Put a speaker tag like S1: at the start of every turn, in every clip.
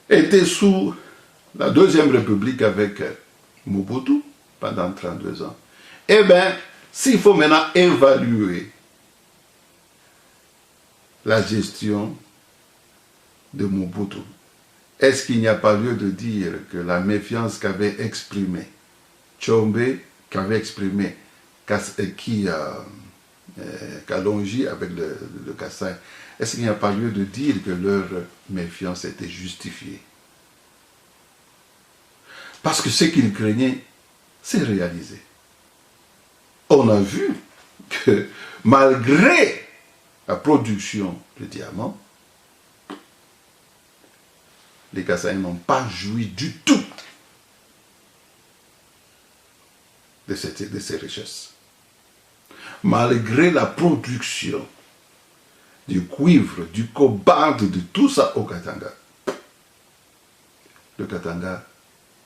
S1: était sous la Deuxième République avec Mobutu pendant 32 ans. Eh bien, s'il faut maintenant évaluer la gestion de Mobutu, est-ce qu'il n'y a pas lieu de dire que la méfiance qu'avait exprimée Tshombe, qu'avait exprimé Kalonji avec le Kassai, est-ce qu'il n'y a pas lieu de dire que leur méfiance était justifiée? Parce que ce qu'ils craignaient, c'est réalisé. On a vu que malgré la production de diamants, les Kassaïens n'ont pas joui du tout de ces richesses. Malgré la production du cuivre, du cobalt, de tout ça au Katanga, le Katanga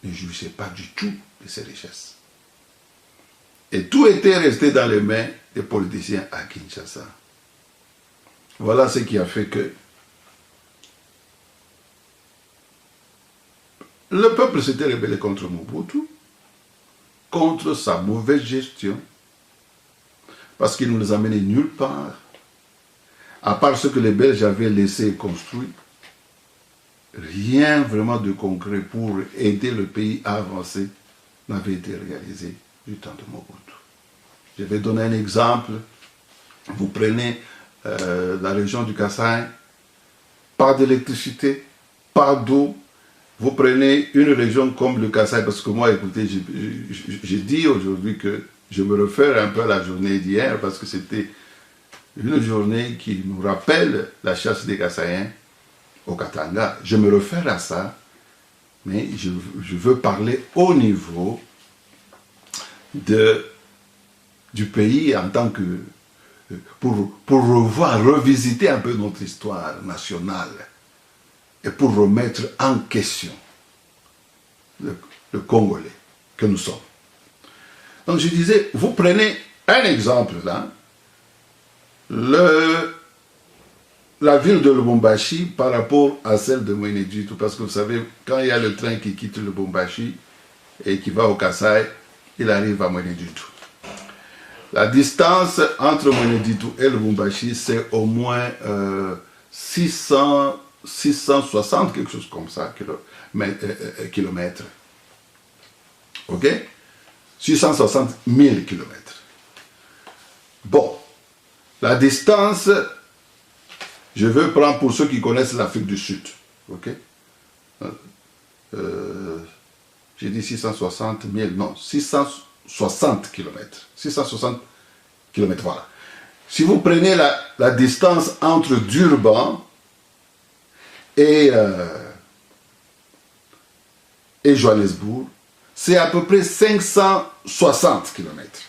S1: ne jouissait pas du tout de ces richesses. Et tout était resté dans les mains des politiciens à Kinshasa. Voilà ce qui a fait que le peuple s'était rebellé contre Mobutu, contre sa mauvaise gestion, parce qu'il ne nous amenait nulle part, à part ce que les Belges avaient laissé construire, rien vraiment de concret pour aider le pays à avancer n'avait été réalisé du temps de Mobutu. Je vais donner un exemple. Vous prenez la région du Kassai, pas d'électricité, pas d'eau. Vous prenez une région comme le Kassai, parce que moi, écoutez, j'ai dit aujourd'hui que je me réfère un peu à la journée d'hier, parce que c'était une journée qui nous rappelle la chasse des Kassaïens au Katanga. Je me réfère à ça, mais je veux parler au niveau du pays en tant que... pour revoir, revisiter un peu notre histoire nationale et pour remettre en question le Congolais que nous sommes. Donc je disais, vous prenez un exemple là, la ville de Lubumbashi par rapport à celle de Mweneditu, parce que vous savez, quand il y a le train qui quitte Lubumbashi et qui va au Kassai, il arrive à Mweneditu. La distance entre Mweneditu et Lubumbashi, c'est au moins 660, quelque chose comme ça, kilomètres. Ok? 660 000 kilomètres. Bon, la distance, je veux prendre pour ceux qui connaissent l'Afrique du Sud. Ok? J'ai dit 660 000, non, 660 kilomètres. 660 kilomètres, voilà. Si vous prenez la distance entre Durban et Johannesburg, c'est à peu près 560 kilomètres.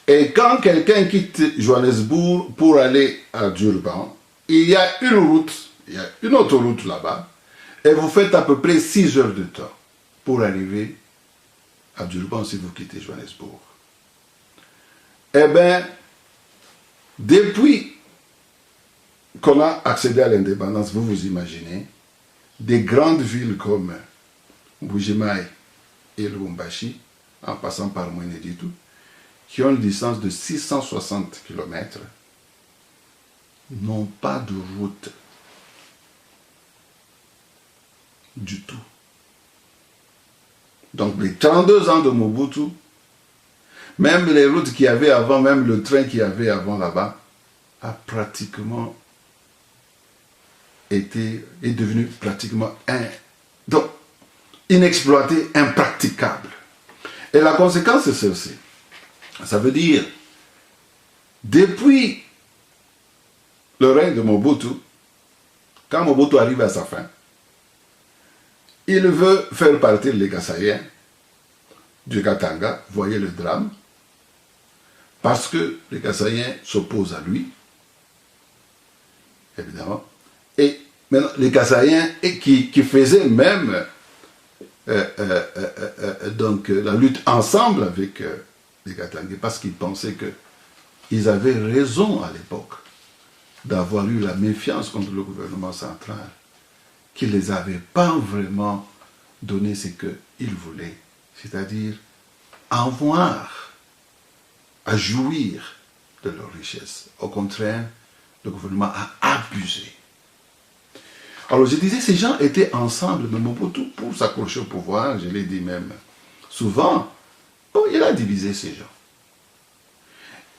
S1: Et quand quelqu'un quitte Johannesburg pour aller à Durban, il y a une route, il y a une autre route là-bas, et vous faites à peu près 6 heures de temps pour arriver à Durban si vous quittez Johannesburg. Eh bien, depuis qu'on a accédé à l'indépendance, vous vous imaginez, des grandes villes comme Mbuji-Mayi et Lubumbashi, en passant par Mweneditu, qui ont une distance de 660 km, n'ont pas de route du tout. Donc les 32 ans de Mobutu, même les routes qu'il y avait avant, même le train qu'il y avait avant là-bas, a pratiquement est devenu pratiquement donc inexploité, impraticable. Et la conséquence c'est celle-ci. Ça veut dire, depuis le règne de Mobutu, quand Mobutu arrive à sa fin, il veut faire partir les Kassaïens du Katanga, voyez le drame, parce que les Kassaïens s'opposent à lui, évidemment, et maintenant les Kassaïens qui faisaient même donc la lutte ensemble avec les Katangais, parce qu'ils pensaient qu'ils avaient raison à l'époque d'avoir eu la méfiance contre le gouvernement central. qu'il ne les avait pas vraiment donné ce qu'ils voulaient, c'est-à-dire avoir, à jouir de leur richesse. Au contraire, le gouvernement a abusé. Alors je disais, ces gens étaient ensemble, mais Mobutu, pour s'accrocher au pouvoir, je l'ai dit même souvent, bon, il a divisé ces gens.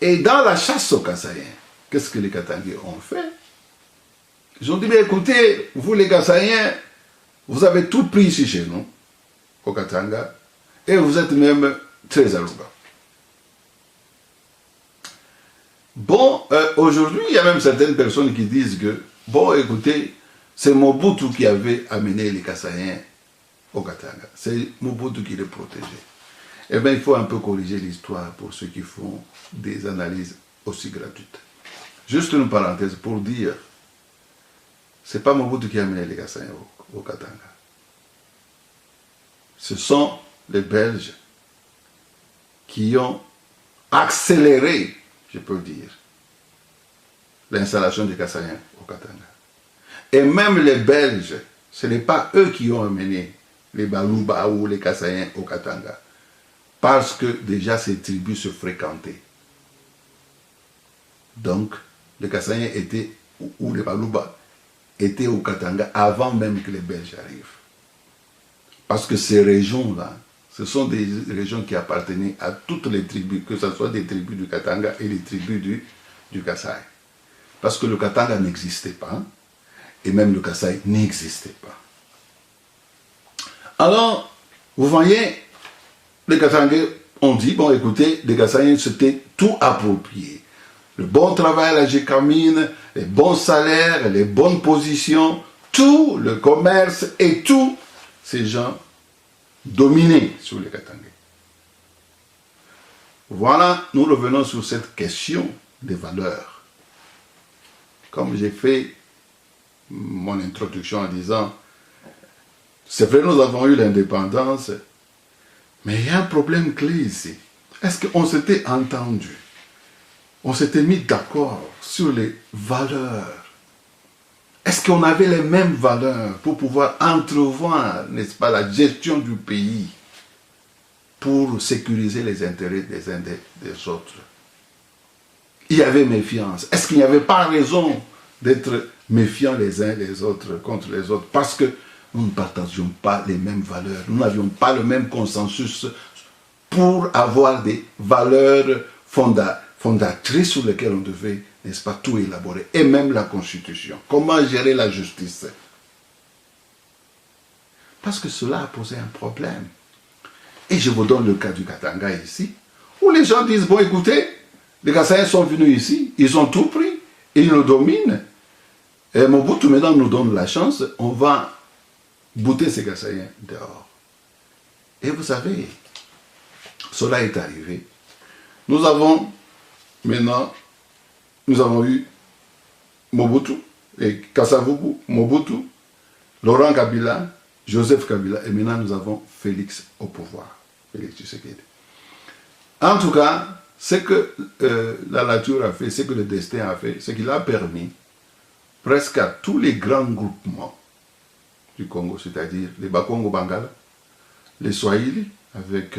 S1: Et dans la chasse aux Kassaïens, qu'est-ce que les Katangais ont fait? Ils ont dit, mais écoutez, vous les Kassaïens, vous avez tout pris ici chez nous, au Katanga, et vous êtes même très arrogants. Bon, aujourd'hui, il y a même certaines personnes qui disent que, bon, écoutez, c'est Mobutu qui avait amené les Kassaïens au Katanga. C'est Mobutu qui les protégeait. Eh bien, il faut un peu corriger l'histoire pour ceux qui font des analyses aussi gratuites. Juste une parenthèse pour dire, c'est pas Mobutu qui a amené les Kassaïens au Katanga. Ce sont les Belges qui ont accéléré, je peux dire, l'installation des Kassaïens au Katanga. Et même les Belges, ce n'est pas eux qui ont amené les Baluba ou les Kassaïens au Katanga. Parce que déjà ces tribus se fréquentaient. Donc, les Kassaïens étaient, ou les Baluba, étaient au Katanga avant même que les Belges arrivent. Parce que ces régions-là, ce sont des régions qui appartenaient à toutes les tribus, que ce soit des tribus du Katanga et les tribus du Kasaï. Parce que le Katanga n'existait pas, et même le Kasaï n'existait pas. Alors, vous voyez, les Katangais ont dit, bon écoutez, les Kassaïens s'étaient tout approprié. Le bon travail à la Gécamine, les bons salaires, les bonnes positions, tout le commerce et tout, ces gens dominaient sur les Katangais. Voilà, nous revenons sur cette question des valeurs. Comme j'ai fait mon introduction en disant, c'est vrai, nous avons eu l'indépendance, mais il y a un problème clé ici. Est-ce qu'on s'était entendu? On s'était mis d'accord sur les valeurs. Est-ce qu'on avait les mêmes valeurs pour pouvoir entrevoir, n'est-ce pas, la gestion du pays pour sécuriser les intérêts des uns des autres? Il y avait méfiance. Est-ce qu'il n'y avait pas raison d'être méfiants les uns les autres contre les autres? Parce que nous ne partagions pas les mêmes valeurs. Nous n'avions pas le même consensus pour avoir des valeurs fondatrices sur lesquelles on devait, n'est-ce pas, tout élaborer. Et même la Constitution. Comment gérer la justice? Parce que cela a posé un problème. Et je vous donne le cas du Katanga ici, où les gens disent, bon écoutez, les Kassaïens sont venus ici, ils ont tout pris, et ils nous dominent. Et Mobutu maintenant nous donne la chance, on va bouter ces Kassaïens dehors. Et vous savez, cela est arrivé. Nous avons maintenant, nous avons eu Mobutu, et Kasavubu, Mobutu, Laurent Kabila, Joseph Kabila, et maintenant nous avons Félix au pouvoir. Félix Tshisekedi. En tout cas, ce que la nature a fait, ce que le destin a fait, c'est qu'il a permis presque à tous les grands groupements du Congo, c'est-à-dire les Bakongo Bangala, les Swahili avec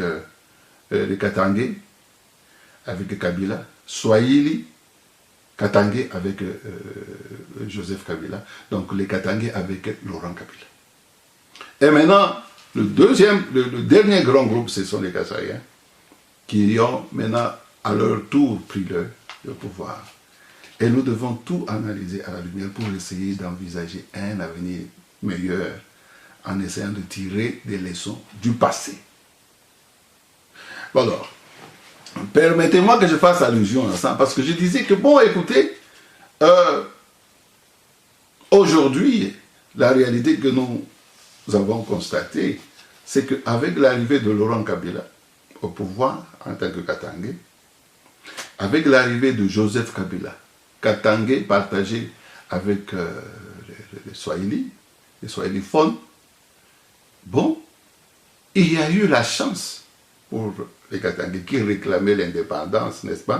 S1: les Katangais, avec Kabila, Swahili, Katangais avec Joseph Kabila, donc les Katangais avec Laurent Kabila. Et maintenant, le dernier grand groupe, ce sont les Kassaïens, qui ont maintenant à leur tour pris le pouvoir. Et nous devons tout analyser à la lumière pour essayer d'envisager un avenir meilleur en essayant de tirer des leçons du passé. Bon alors, permettez-moi que je fasse allusion à ça, parce que je disais que, bon, écoutez, aujourd'hui, la réalité que nous avons constatée, c'est qu'avec l'arrivée de Laurent Kabila au pouvoir en tant que Katangais, avec l'arrivée de Joseph Kabila, Katangais partagé avec les Swahiliphones, bon, il y a eu la chance pour les Katangais qui réclamaient l'indépendance, n'est-ce pas?